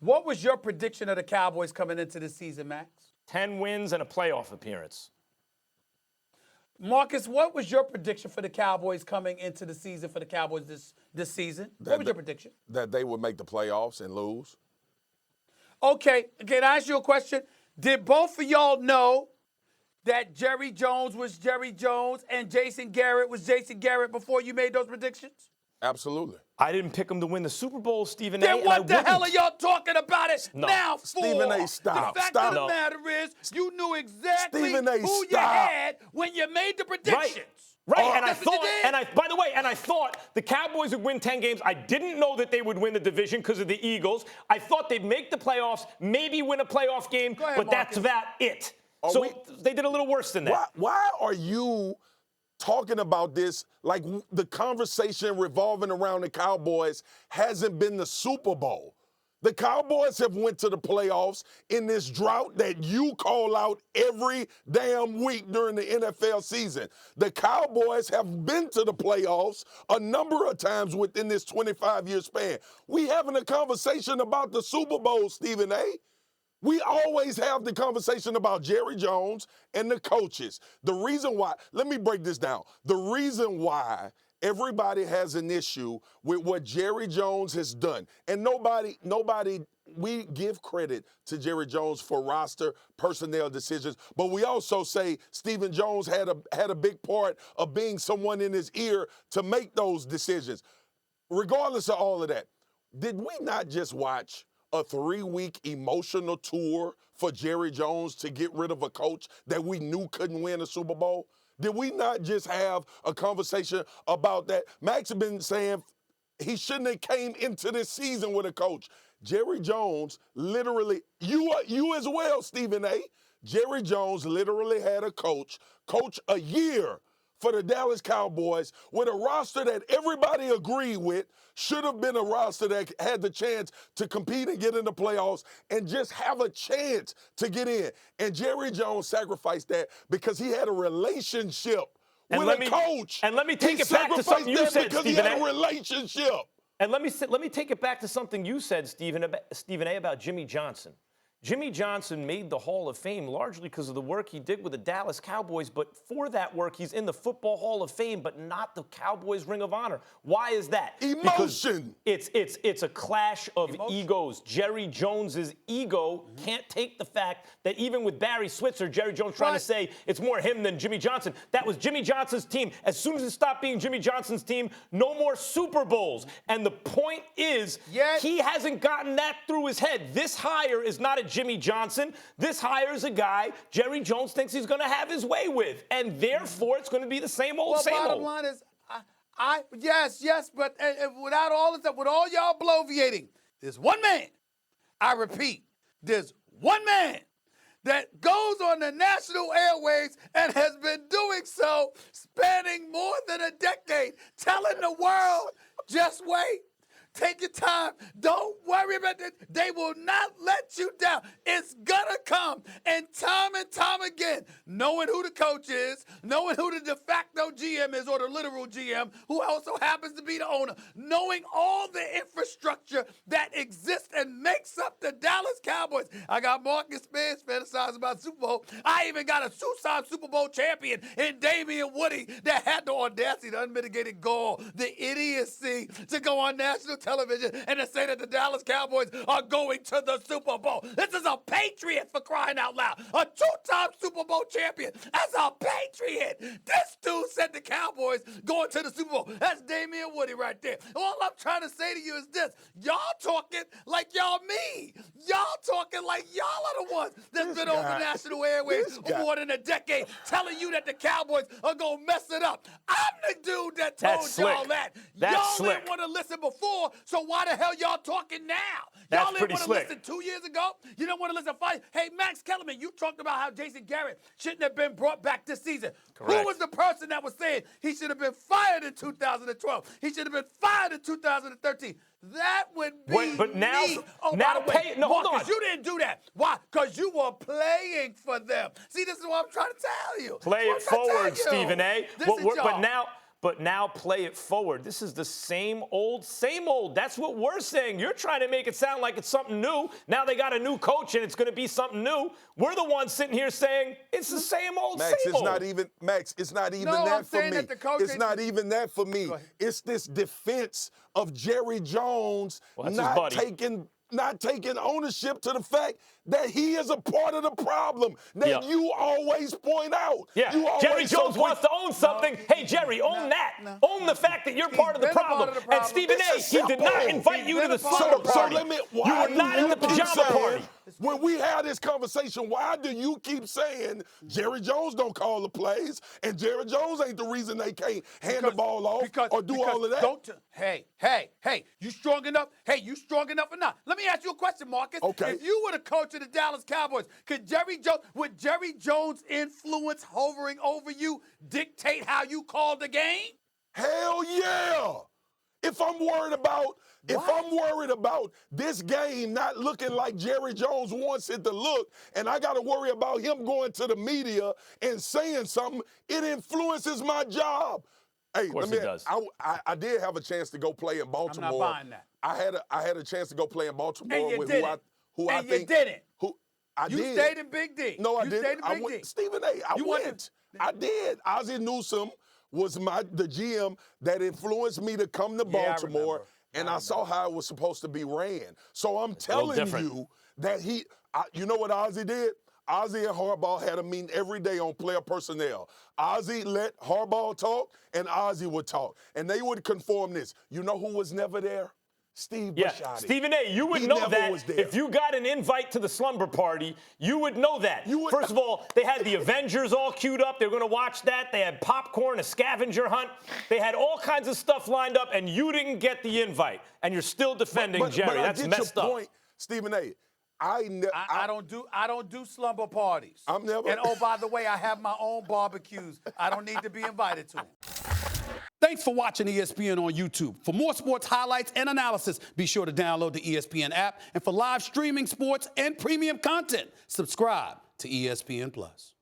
What was your prediction of the Cowboys coming into this season, Max? 10 wins and a playoff appearance. Marcus, what was your prediction for the Cowboys coming into the season for the Cowboys this season? What was your prediction? That they would make the playoffs and lose. Okay, can I ask you a question? Did both of y'all know that Jerry Jones was Jerry Jones and Jason Garrett was Jason Garrett before you made those predictions? Absolutely. I didn't pick them to win the Super Bowl, Stephen A. Then what the hell are y'all talking about it now for? Stephen A., stop. The fact Stop. of the matter is, you knew exactly Stephen A., who you stop. had when you made the predictions. Right, and I That's what you thought, did. by the way, I thought the Cowboys would win 10 games. I didn't know that they would win the division because of the Eagles. I thought they'd make the playoffs, maybe win a playoff game, Go ahead, but that's Marcus. about it. So they did a little worse than that. Why are you talking about this like the conversation revolving around the Cowboys hasn't been the Super Bowl? The Cowboys have went to the playoffs in this drought that you call out every damn week during the NFL season. The Cowboys have been to the playoffs a number of times within this 25-year span. We having a conversation about the Super Bowl, Stephen A. We always have the conversation about Jerry Jones and the coaches. The reason why, let me break this down. The reason why everybody has an issue with what Jerry Jones has done, and nobody, we give credit to Jerry Jones for roster personnel decisions, but we also say Stephen Jones had a big part of being someone in his ear to make those decisions. Regardless of all of that, did we not just watch a 3-week emotional tour for Jerry Jones to get rid of a coach that we knew couldn't win a Super Bowl? Did we not just have a conversation about that? Max has been saying he shouldn't have came into this season with a coach. Jerry Jones literally, you as well, Stephen A. Jerry Jones literally had a coach a year for the Dallas Cowboys with a roster that everybody agreed with should have been a roster that had the chance to compete and get in the playoffs and just have a chance to get in. And Jerry Jones sacrificed that because he had a relationship with a coach. And let me take it back to something you said, because Stephen he had A. a relationship. And let me take it back to something you said, Stephen A., about Jimmy Johnson. Jimmy Johnson made the Hall of Fame largely because of the work he did with the Dallas Cowboys, but for that work, he's in the Football Hall of Fame, but not the Cowboys Ring of Honor. Why is that? Emotion. Because it's a clash of egos. Jerry Jones's ego can't take the fact that even with Barry Switzer, Jerry Jones trying to say it's more him than Jimmy Johnson. That was Jimmy Johnson's team. As soon as it stopped being Jimmy Johnson's team, no more Super Bowls. And the point is, he hasn't gotten that through his head. This hire is not a Jimmy Johnson. This hire is a guy Jerry Jones thinks he's going to have his way with. And therefore, it's going to be the same old, same old. Bottom line is, yes, but without all of that, with all y'all bloviating, there's one man, I repeat, there's one man that goes on the national airwaves and has been doing so spanning more than a decade, telling the world, just wait. Take your time. Don't worry about it. They will not let you down. It's gonna come. And time again, knowing who the coach is, knowing who the de facto GM is or the literal GM, who also happens to be the owner, knowing all the infrastructure that exists and makes up the Dallas Cowboys. I got Marcus Spears fantasizing about Super Bowl. I even got a two-time Super Bowl champion in Damian Woody that had the audacity, the unmitigated gall, the idiocy to go on national television and to say that the Dallas Cowboys are going to the Super Bowl. This is a patriot, for crying out loud. A two-time Super Bowl champion as a patriot. This dude said the Cowboys going to the Super Bowl. That's Damian Woody right there. All I'm trying to say to you is this. Y'all talking like y'all me. Y'all talking like y'all are the ones that's been on the national airwaves for more than a decade telling you that the Cowboys are going to mess it up. I'm the dude that told y'all that. Y'all didn't want to listen before, so why the hell y'all talking now? Y'all didn't want to listen 2 years ago. You don't want to listen 5. Hey, Max Kellerman, you talked about how Jason Garrett shouldn't have been brought back this season. Correct. Who was the person that was saying he should have been fired in 2012? He should have been fired in 2013. That would be but now, me. Oh, now by the way, hold on. Marcus, you didn't do that. Why? Because you were playing for them. See, this is what I'm trying to tell you. Play it forward, Stephen A. but now play it forward. This is the same old, same old. That's what we're saying. You're trying to make it sound like it's something new. Now they got a new coach and it's going to be something new. We're the ones sitting here saying it's the same old, Max, same it's old. not even Max. It's not even No, that I'm for saying me. that the coach It's not even that for me. It's this defense of Jerry Jones not taking ownership to the fact that he is a part of the problem that you always point out. Yeah, Jerry Jones wants to own something. Hey, Jerry, own that. Own the fact that you're part of the problem. And Stephen A., he did not invite you to the slumber party. You were not in the pajama party. When we had this conversation, why do you keep saying Jerry Jones don't call the plays and Jerry Jones ain't the reason they can't hand the ball off or do all of that? Hey, you strong enough? Hey, you strong enough or not? Let me ask you a question, Marcus. Okay. If you were the coach of the Dallas Cowboys, would Jerry Jones' influence hovering over you dictate how you call the game? Hell yeah. If I'm worried about this game not looking like Jerry Jones wants it to look, and I got to worry about him going to the media and saying something, it influences my job. Hey, of course it does. I did have a chance to go play in Baltimore. I'm not buying that. I had a chance to go play in Baltimore And you with didn't. who I think. You didn't. You did. Stayed in Big D. No, I you didn't. Stayed in Big D. Stephen A., I went. I did. Ozzie Newsome was the GM that influenced me to come to Baltimore, and I saw how it was supposed to be ran. So I'm telling you that you know what Ozzie did? Ozzie and Harbaugh had a meeting every day on player personnel. Ozzie let Harbaugh talk, and Ozzie would talk. And they would conform this. You know who was never there? Steve Bisciotti. Stephen A., you would know that if you got an invite to the slumber party, you would know that. First of all, they had the Avengers all queued up. They were going to watch that. They had popcorn, a scavenger hunt. They had all kinds of stuff lined up, and you didn't get the invite. And you're still defending Jerry. That's messed up. Point, Stephen A., I don't do slumber parties. I'm never. And oh, by the way, I have my own barbecues. I don't need to be invited to them. Thanks for watching ESPN on YouTube. For more sports highlights and analysis, be sure to download the ESPN app. And for live streaming sports and premium content, subscribe to ESPN Plus.